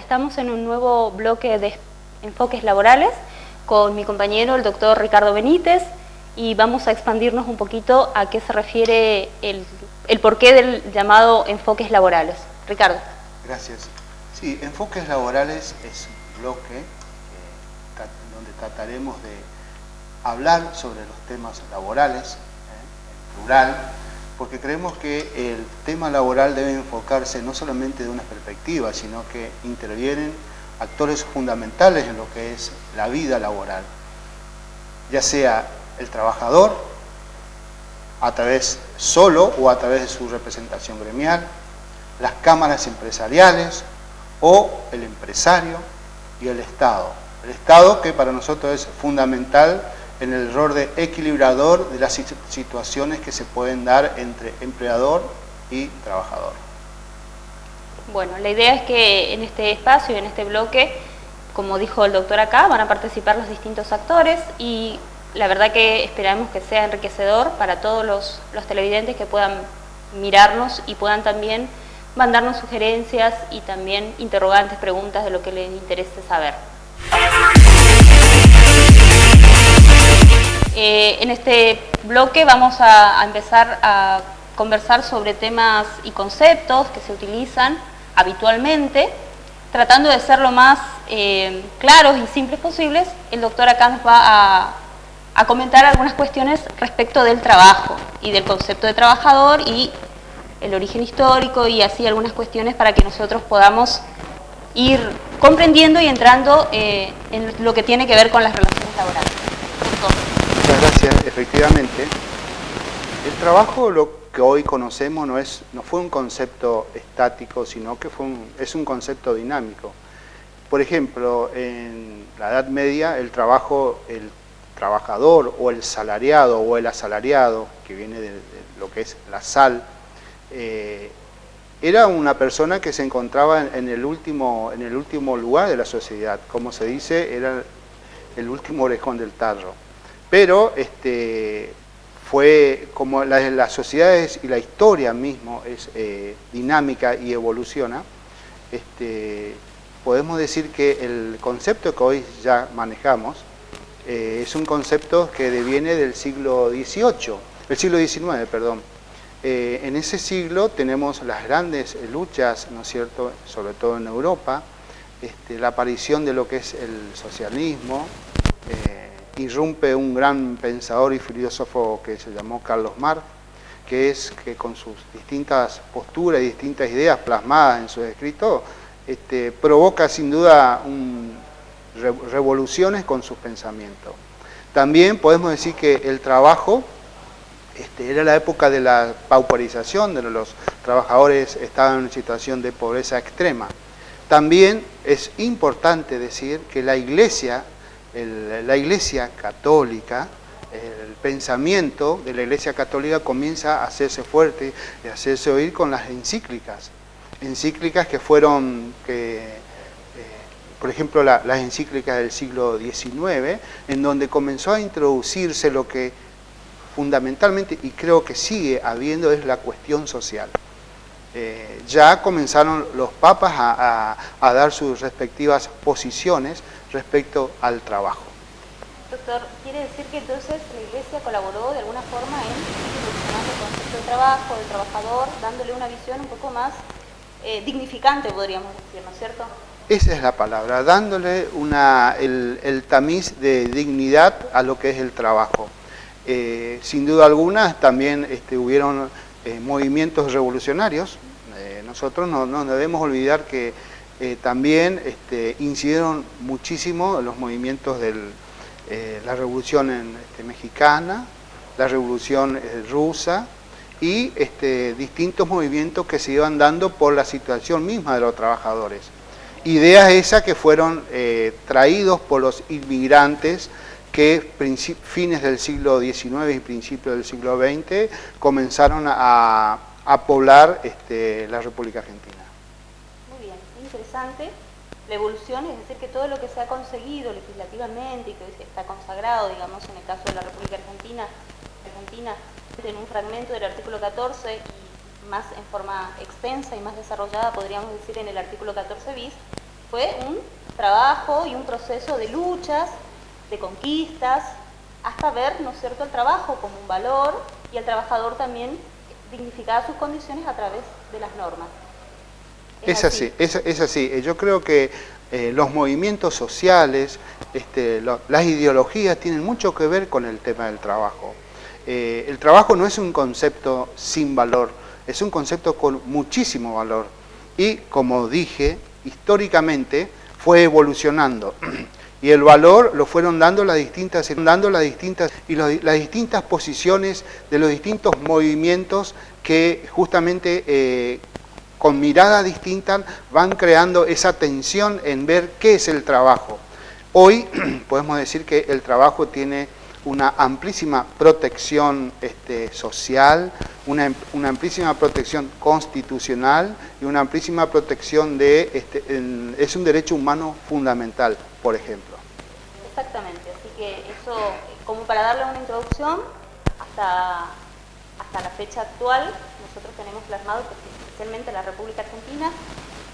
estamos en un nuevo bloque de enfoques laborales con mi compañero, el doctor Ricardo Benítez, y vamos a expandirnos un poquito a qué se refiere el porqué del llamado enfoques laborales. Ricardo. Gracias. Sí, enfoques laborales es un bloque donde trataremos de hablar sobre los temas laborales, en plural, porque creemos que el tema laboral debe enfocarse no solamente de una perspectiva, sino que intervienen actores fundamentales en lo que es la vida laboral, ya sea el trabajador, a través solo o a través de su representación gremial, las cámaras empresariales o el empresario y el Estado. El Estado que para nosotros es fundamental en el rol de equilibrador de las situaciones que se pueden dar entre empleador y trabajador. Bueno, la idea es que en este espacio, en este bloque, como dijo el doctor acá, van a participar los distintos actores y la verdad que esperamos que sea enriquecedor para todos los televidentes que puedan mirarnos y puedan también mandarnos sugerencias y también interrogantes, preguntas de lo que les interese saber. En este bloque vamos a empezar a conversar sobre temas y conceptos que se utilizan habitualmente, tratando de ser lo más claros y simples posibles. El doctor acá nos va a comentar algunas cuestiones respecto del trabajo y del concepto de trabajador y el origen histórico y así algunas cuestiones para que nosotros podamos ir comprendiendo y entrando en lo que tiene que ver con las relaciones laborales. Muchas gracias. Efectivamente, el trabajo, lo que hoy conocemos, no fue un concepto estático, sino que es un concepto dinámico. Por ejemplo, en la Edad Media, el trabajador o el salariado o el asalariado, que viene de lo que es la sal, era una persona que se encontraba en el último lugar de la sociedad. Como se dice, era el último orejón del tarro. Pero fue como las sociedades y la historia mismo es dinámica y evoluciona, podemos decir que el concepto que hoy ya manejamos es un concepto que deviene del siglo XIX, perdón. En ese siglo tenemos las grandes luchas, ¿no es cierto?, sobre todo en Europa, la aparición de lo que es el socialismo, irrumpe un gran pensador y filósofo que se llamó Carlos Marx, que con sus distintas posturas y distintas ideas plasmadas en sus escritos, provoca sin duda revoluciones con sus pensamientos. También podemos decir que el trabajo era la época de la pauperización, de los trabajadores estaban en situación de pobreza extrema. También es importante decir que la Iglesia católica, el pensamiento de la Iglesia católica comienza a hacerse fuerte y a hacerse oír con las encíclicas que fueron, por ejemplo, las encíclicas del siglo XIX, en donde comenzó a introducirse lo que fundamentalmente, y creo que sigue habiendo, es la cuestión social. Ya comenzaron los papas a dar sus respectivas posiciones respecto al trabajo. Doctor, ¿quiere decir que entonces la Iglesia colaboró de alguna forma en evolucionando el concepto del trabajo, del trabajador, dándole una visión un poco más dignificante, podríamos decir, ¿no es cierto? Esa es la palabra, dándole el tamiz de dignidad a lo que es el trabajo. Sin duda alguna también hubieron movimientos revolucionarios. Nosotros no debemos olvidar que también incidieron muchísimo los movimientos de la revolución mexicana, la revolución rusa y distintos movimientos que se iban dando por la situación misma de los trabajadores. Ideas esas que fueron traídos por los inmigrantes que fines del siglo XIX y principios del siglo XX comenzaron a poblar la República Argentina. Muy bien, interesante. La evolución, es decir, que todo lo que se ha conseguido legislativamente y que hoy está consagrado, digamos, en el caso de la República Argentina, en un fragmento del artículo 14 y más en forma extensa y más desarrollada, podríamos decir, en el artículo 14 bis, Fue un trabajo y un proceso de luchas, de conquistas, hasta ver, ¿no es cierto?, el trabajo como un valor y el trabajador también dignificar sus condiciones a través de las normas. Es así. Yo creo que los movimientos sociales, las ideologías tienen mucho que ver con el tema del trabajo. El trabajo no es un concepto sin valor, es un concepto con muchísimo valor. Y como dije, históricamente fue evolucionando. Y el valor lo fueron dando las distintas posiciones de los distintos movimientos que justamente con miradas distintas van creando esa tensión en ver qué es el trabajo. Hoy podemos decir que el trabajo tiene una amplísima protección social, una amplísima protección constitucional y una amplísima protección es un derecho humano fundamental, por ejemplo. Exactamente, así que eso, como para darle una introducción, hasta la fecha actual, nosotros tenemos plasmado, especialmente en la República Argentina,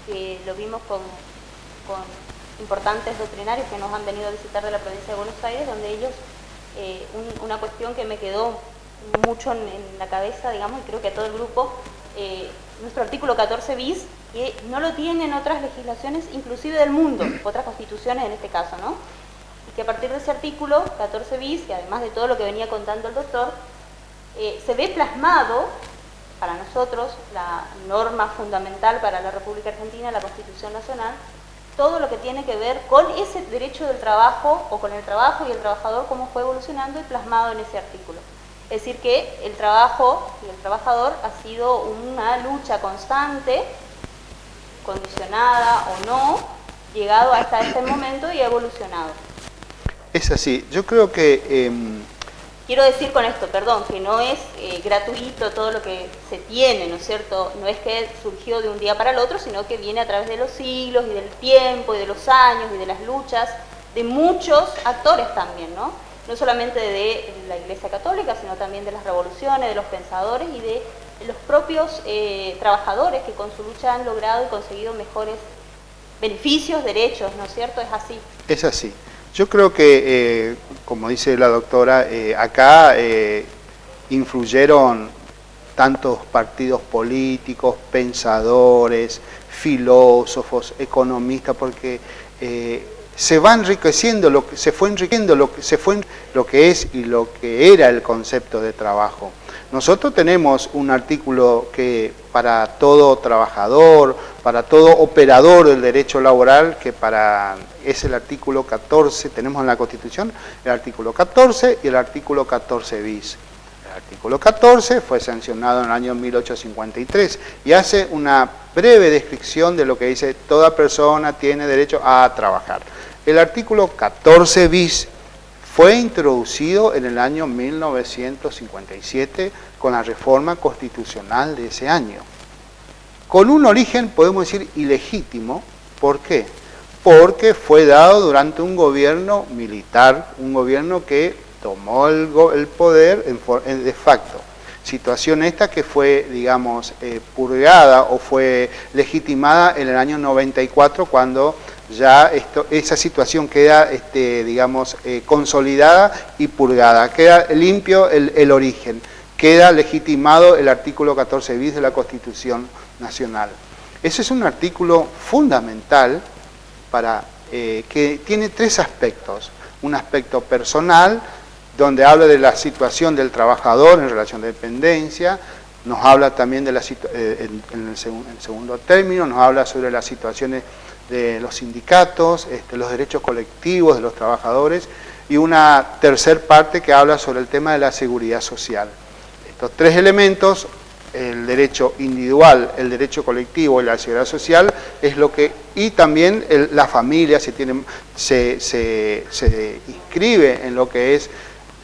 que lo vimos con importantes doctrinarios que nos han venido a visitar de la provincia de Buenos Aires, donde ellos, una cuestión que me quedó mucho en la cabeza, digamos, y creo que a todo el grupo, nuestro artículo 14 bis, que no lo tienen otras legislaciones, inclusive del mundo, otras constituciones en este caso, ¿no? Y que a partir de ese artículo 14 bis, y además de todo lo que venía contando el doctor, se ve plasmado para nosotros la norma fundamental para la República Argentina, la Constitución Nacional, todo lo que tiene que ver con ese derecho del trabajo o con el trabajo y el trabajador, cómo fue evolucionando y plasmado en ese artículo. Es decir, que el trabajo y el trabajador ha sido una lucha constante, condicionada o no, llegado hasta este momento y ha evolucionado. Es así, yo creo que... Quiero decir con esto, perdón, que no es gratuito todo lo que se tiene, ¿no es cierto? No es que surgió de un día para el otro, sino que viene a través de los siglos y del tiempo y de los años y de las luchas de muchos actores también, ¿no? No solamente de la Iglesia Católica, sino también de las revoluciones, de los pensadores y de los propios trabajadores que con su lucha han logrado y conseguido mejores beneficios, derechos, ¿no es cierto? Es así. Es así. Yo creo que, como dice la doctora, acá influyeron tantos partidos políticos, pensadores, filósofos, economistas, porque se va enriqueciendo, se fue enriqueciendo lo que es y lo que era el concepto de trabajo. Nosotros tenemos un artículo que para todo trabajador, para todo operador del derecho laboral, que es el artículo 14, tenemos en la Constitución el artículo 14 y el artículo 14 bis. El artículo 14 fue sancionado en el año 1853 y hace una breve descripción de lo que dice toda persona tiene derecho a trabajar. El artículo 14 bis fue introducido en el año 1957 con la reforma constitucional de ese año. Con un origen, podemos decir, ilegítimo. ¿Por qué? Porque fue dado durante un gobierno militar, un gobierno que tomó el poder de facto. Situación esta que fue, digamos, purgada o fue legitimada en el año 94 cuando ya esa situación queda, digamos, consolidada y purgada. Queda limpio el origen, queda legitimado el artículo 14 bis de la Constitución Nacional. Ese es un artículo fundamental que tiene tres aspectos. Un aspecto personal, donde habla de la situación del trabajador en relación de dependencia, nos habla también de en el segundo término, nos habla sobre las situaciones de los sindicatos, los derechos colectivos de los trabajadores, y una tercer parte que habla sobre el tema de la seguridad social. Estos tres elementos, el derecho individual, el derecho colectivo y la seguridad social, es lo que, y también la familia se inscribe en lo que es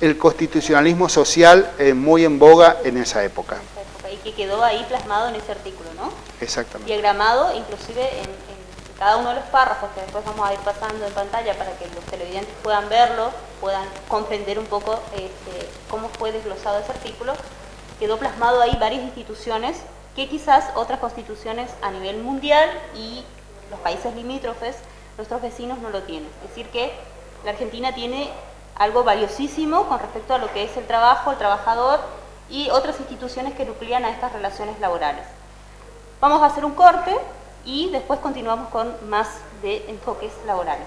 el constitucionalismo social muy en boga en esa época. Y que quedó ahí plasmado en ese artículo, ¿no? Exactamente. Diagramado inclusive en cada uno de los párrafos, que después vamos a ir pasando en pantalla para que los televidentes puedan verlo, puedan comprender un poco cómo fue desglosado ese artículo. Quedó plasmado ahí varias instituciones que quizás otras constituciones a nivel mundial y los países limítrofes, nuestros vecinos no lo tienen. Es decir que la Argentina tiene algo valiosísimo con respecto a lo que es el trabajo, el trabajador y otras instituciones que nuclean a estas relaciones laborales. Vamos a hacer un corte y después continuamos con más de enfoques laborales.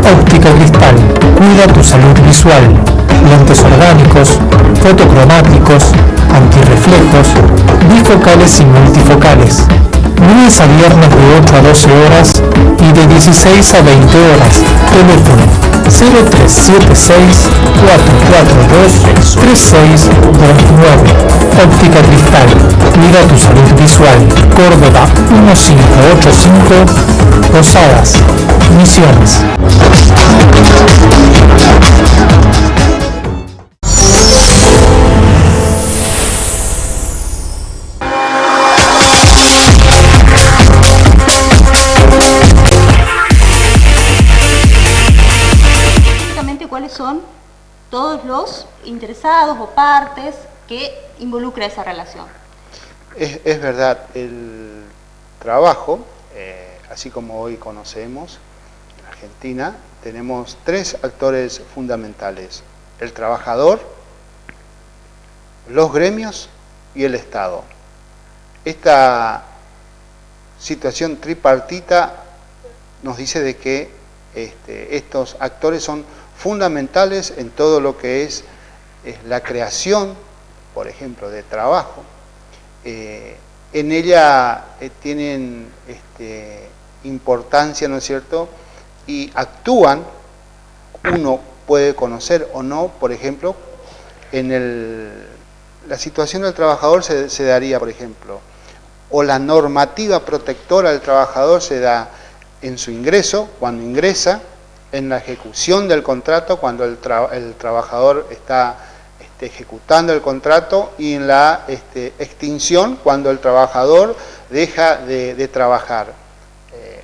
Óptica Cristal, cuida tu salud visual. Lentes orgánicos, fotocromáticos, antirreflejos, bifocales y multifocales. Lunes a viernes de 8 a 12 horas y de 16 a 20 horas. Teléfono 0376 442 3629. Óptica Cristal, cuida tu salud visual. Córdoba 1585, Posadas, Misiones. ¿Cuáles son todos los interesados o partes que involucra esa relación? Es verdad, el trabajo, así como hoy conocemos, en Argentina tenemos tres actores fundamentales: el trabajador, los gremios y el Estado. Esta situación tripartita nos dice de que estos actores son fundamentales en todo lo que es la creación, por ejemplo, de trabajo. En ella tienen importancia, ¿no es cierto?, y actúan. Uno puede conocer o no, por ejemplo, la situación del trabajador se daría, por ejemplo, o la normativa protectora del trabajador se da en su ingreso, cuando ingresa, en la ejecución del contrato, cuando el trabajador está ejecutando el contrato, y en la extinción, cuando el trabajador deja de trabajar.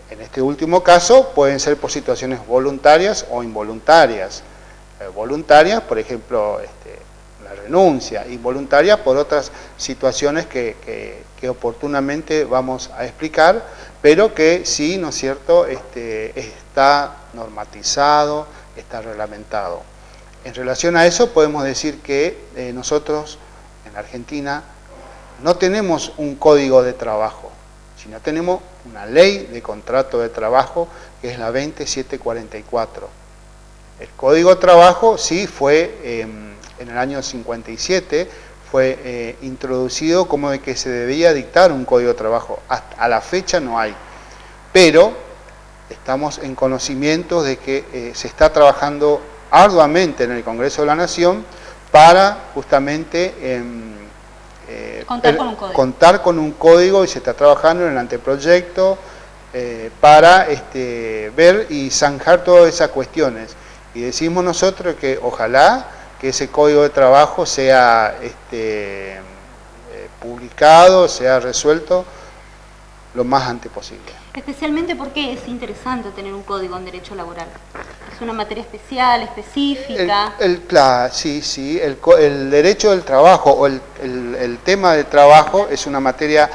En este último caso pueden ser por situaciones voluntarias o involuntarias. Voluntarias, por ejemplo, la renuncia; involuntarias por otras situaciones que oportunamente vamos a explicar, pero que sí, ¿no es cierto?, está normatizado, está reglamentado. En relación a eso podemos decir que nosotros en Argentina no tenemos un código de trabajo, sino tenemos una ley de contrato de trabajo, que es la 20744. El código de trabajo sí fue en el año 57, fue introducido como de que se debía dictar un código de trabajo. Hasta a la fecha no hay, pero estamos en conocimiento de que se está trabajando arduamente en el Congreso de la Nación para justamente contar con un código, y se está trabajando en el anteproyecto para ver y zanjar todas esas cuestiones. Y decimos nosotros que ojalá que ese código de trabajo sea publicado, sea resuelto lo más antes posible. Especialmente porque es interesante tener un código en derecho laboral. Es una materia especial, específica. Claro, sí, el derecho del trabajo o el tema del trabajo es una materia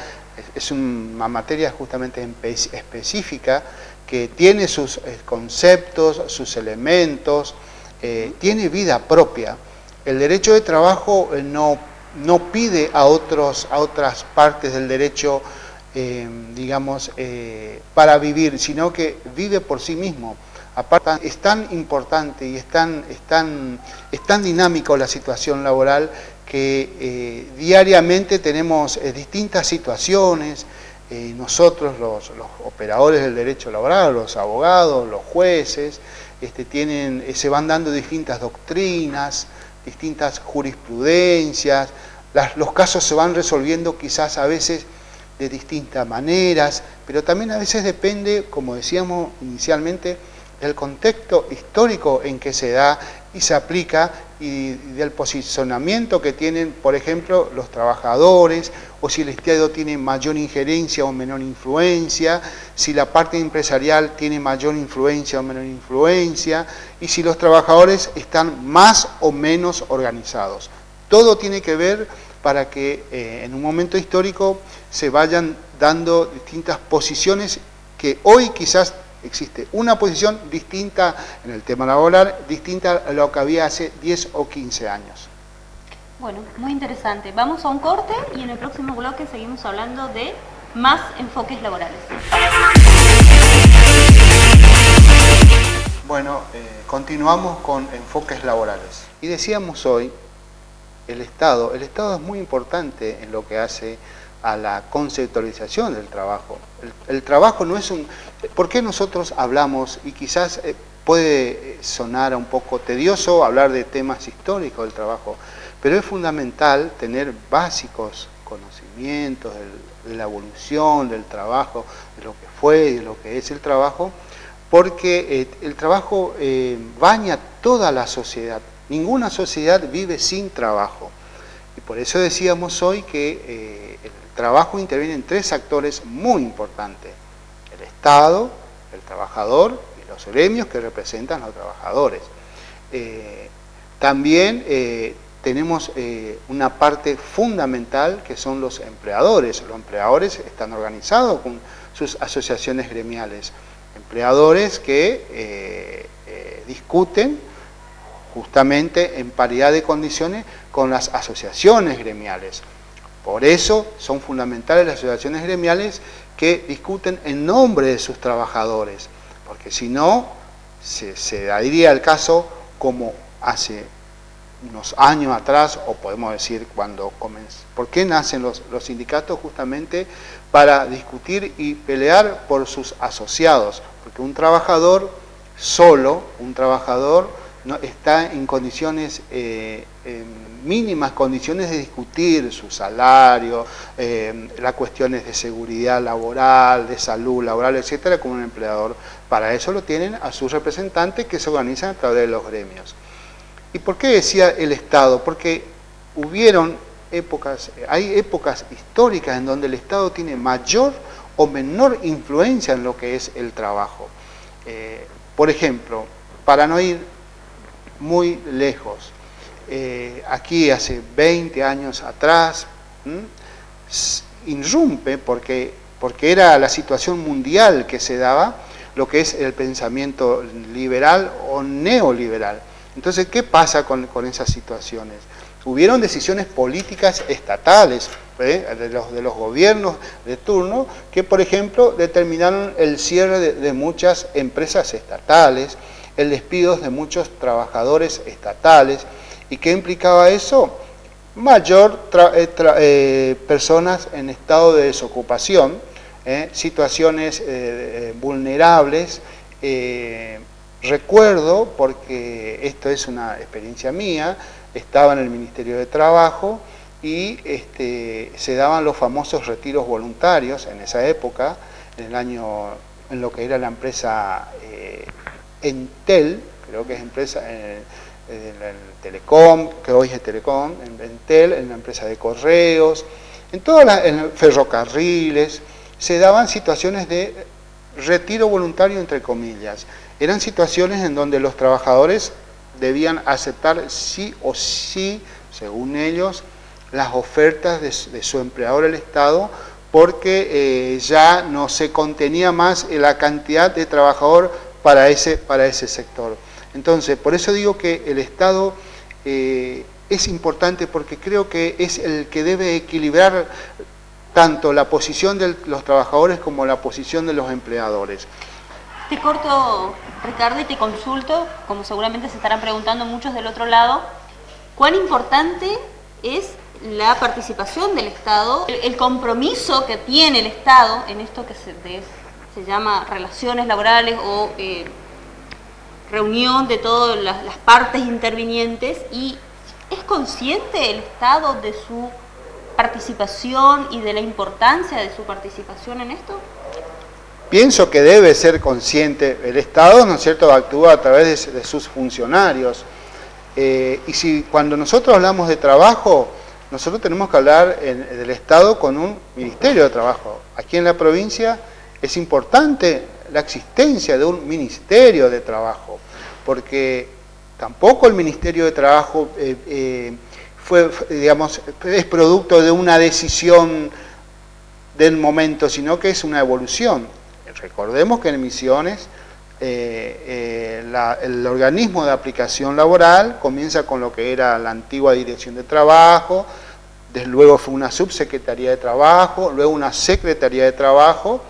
justamente específica, que tiene sus conceptos, sus elementos, tiene vida propia. El derecho de trabajo no pide a otras partes del derecho, digamos, para vivir, sino que vive por sí mismo. Aparte, es tan importante y es tan dinámico la situación laboral que diariamente tenemos distintas situaciones. Nosotros, los operadores del derecho laboral, los abogados, los jueces, se van dando distintas doctrinas, distintas jurisprudencias. Los casos se van resolviendo quizás a veces de distintas maneras, pero también a veces depende, como decíamos inicialmente, del contexto histórico en que se da y se aplica y del posicionamiento que tienen, por ejemplo, los trabajadores, o si el Estado tiene mayor injerencia o menor influencia, si la parte empresarial tiene mayor influencia o menor influencia, y si los trabajadores están más o menos organizados. Todo tiene que ver para que en un momento histórico se vayan dando distintas posiciones que hoy quizás existe una posición distinta en el tema laboral, distinta a lo que había hace 10 o 15 años. Bueno, muy interesante. Vamos a un corte y en el próximo bloque seguimos hablando de más enfoques laborales. Bueno, continuamos con enfoques laborales. Y decíamos hoy, el Estado es muy importante en lo que hace a la conceptualización del trabajo. El trabajo no es un... ¿Por qué nosotros hablamos, y quizás puede sonar un poco tedioso hablar de temas históricos del trabajo, pero es fundamental tener básicos conocimientos de la evolución del trabajo, de lo que fue y de lo que es el trabajo, porque el trabajo baña toda la sociedad. Ninguna sociedad vive sin trabajo. Y por eso decíamos hoy que el trabajo interviene en tres actores muy importantes: el Estado, el trabajador y los gremios que representan a los trabajadores. También tenemos una parte fundamental que son los empleadores. Los empleadores están organizados con sus asociaciones gremiales. Empleadores que discuten justamente en paridad de condiciones con las asociaciones gremiales. Por eso son fundamentales las asociaciones gremiales que discuten en nombre de sus trabajadores, porque si no, se daría el caso como hace unos años atrás, o podemos decir cuando comenzó. ¿Por qué nacen los sindicatos? Justamente para discutir y pelear por sus asociados, porque un trabajador solo, no está en condiciones, mínimas condiciones de discutir su salario, las cuestiones de seguridad laboral, de salud laboral, etcétera, como un empleador. Para eso lo tienen a sus representantes que se organizan a través de los gremios. ¿Y por qué decía el Estado? Porque hay épocas históricas en donde el Estado tiene mayor o menor influencia en lo que es el trabajo. Por ejemplo, para no ir muy lejos, aquí hace 20 años atrás, irrumpe, porque era la situación mundial que se daba, lo que es el pensamiento liberal o neoliberal. Entonces, ¿qué pasa con esas situaciones? Hubieron decisiones políticas estatales de los gobiernos de turno que, por ejemplo, determinaron el cierre de muchas empresas estatales, el despido de muchos trabajadores estatales. ¿Y qué implicaba eso? Mayor personas en estado de desocupación, situaciones vulnerables. Recuerdo, porque esto es una experiencia mía, estaba en el Ministerio de Trabajo y se daban los famosos retiros voluntarios en esa época, en lo que era la empresa Entel, creo que es empresa en Telecom, que hoy es Telecom, en Entel, en la empresa de correos, en ferrocarriles, se daban situaciones de retiro voluntario, entre comillas. Eran situaciones en donde los trabajadores debían aceptar sí o sí, según ellos, las ofertas de su empleador, el Estado, porque ya no se contenía más la cantidad de trabajador para ese sector. Entonces, por eso digo que el Estado es importante, porque creo que es el que debe equilibrar tanto la posición de los trabajadores como la posición de los empleadores. Te corto, Ricardo, y te consulto, como seguramente se estarán preguntando muchos del otro lado, ¿cuán importante es la participación del Estado, el compromiso que tiene el Estado en esto que se llama relaciones laborales o reunión de todas las partes intervinientes? ¿Y es consciente el Estado de su participación y de la importancia de su participación en esto? Pienso que debe ser consciente. El Estado, ¿no es cierto?, actúa a través de sus funcionarios. Y si cuando nosotros hablamos de trabajo, nosotros tenemos que hablar del Estado con un Ministerio de Trabajo. Aquí en la provincia es importante la existencia de un Ministerio de Trabajo, porque tampoco el Ministerio de Trabajo es producto de una decisión del momento, sino que es una evolución. Recordemos que en Misiones el organismo de aplicación laboral comienza con lo que era la antigua Dirección de Trabajo, luego fue una subsecretaría de Trabajo, luego una Secretaría de Trabajo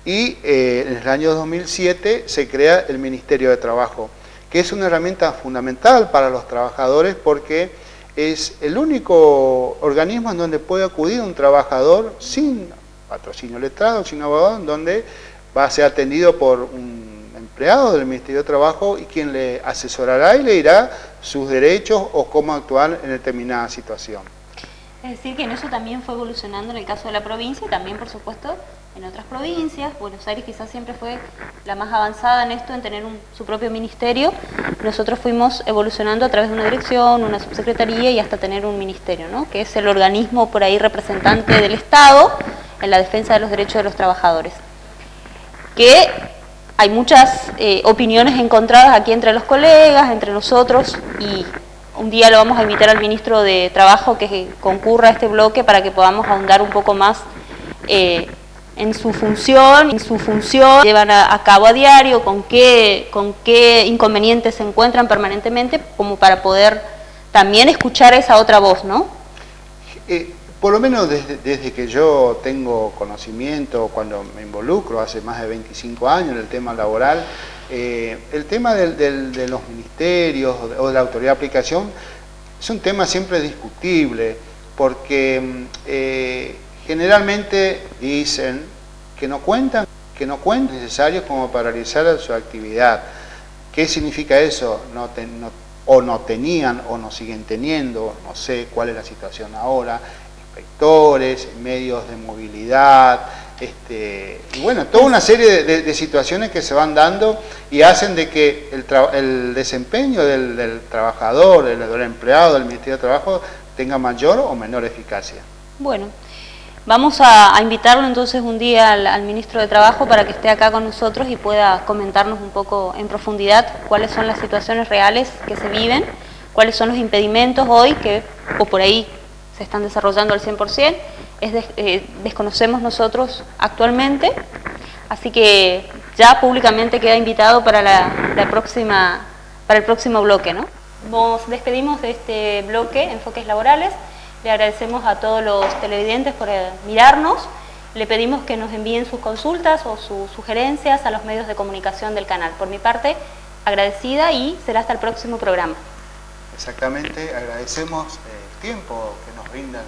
y en el año 2007 se crea el Ministerio de Trabajo, que es una herramienta fundamental para los trabajadores porque es el único organismo en donde puede acudir un trabajador sin patrocinio letrado, sin abogado, en donde va a ser atendido por un empleado del Ministerio de Trabajo y quien le asesorará y le dirá sus derechos o cómo actuar en determinada situación. Es decir, que en eso también fue evolucionando en el caso de la provincia y también, por supuesto, en otras provincias. Buenos Aires quizás siempre fue la más avanzada en esto, en tener su propio ministerio. Nosotros fuimos evolucionando a través de una dirección, una subsecretaría y hasta tener un ministerio, ¿no? Que es el organismo por ahí representante del Estado en la defensa de los derechos de los trabajadores. Que hay muchas opiniones encontradas aquí entre los colegas, entre nosotros, y un día lo vamos a invitar al ministro de Trabajo que concurra a este bloque para que podamos ahondar un poco más en su función, llevan a cabo a diario, con qué inconvenientes se encuentran permanentemente, como para poder también escuchar esa otra voz, ¿no? Por lo menos desde que yo tengo conocimiento, cuando me involucro hace más de 25 años en el tema laboral, el tema de los ministerios o de la autoridad de aplicación es un tema siempre discutible, porque generalmente dicen que no cuentan necesarios como para realizar su actividad. ¿Qué significa eso? O no tenían o no siguen teniendo, no sé cuál es la situación ahora, inspectores, medios de movilidad, y bueno, toda una serie de situaciones que se van dando y hacen de que el desempeño del trabajador, del empleado del Ministerio de Trabajo tenga mayor o menor eficacia. Bueno, vamos a invitarlo entonces un día al ministro de Trabajo para que esté acá con nosotros y pueda comentarnos un poco en profundidad cuáles son las situaciones reales que se viven, cuáles son los impedimentos hoy o por ahí se están desarrollando al 100%, desconocemos nosotros actualmente, así que ya públicamente queda invitado para para el próximo bloque, ¿no? Nos despedimos de este bloque, Enfoques Laborales. Le agradecemos a todos los televidentes por mirarnos. Le pedimos que nos envíen sus consultas o sus sugerencias a los medios de comunicación del canal. Por mi parte, agradecida y será hasta el próximo programa. Exactamente, agradecemos el tiempo que nos brindan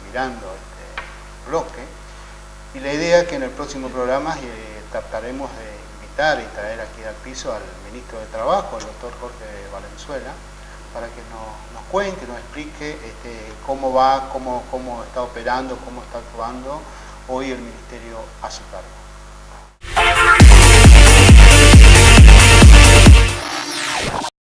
mirando este bloque y la idea es que en el próximo programa trataremos de invitar y traer aquí al piso al ministro de Trabajo, el doctor Jorge Valenzuela, para que nos cuente, nos explique cómo va, cómo está operando, cómo está actuando hoy el ministerio a su cargo.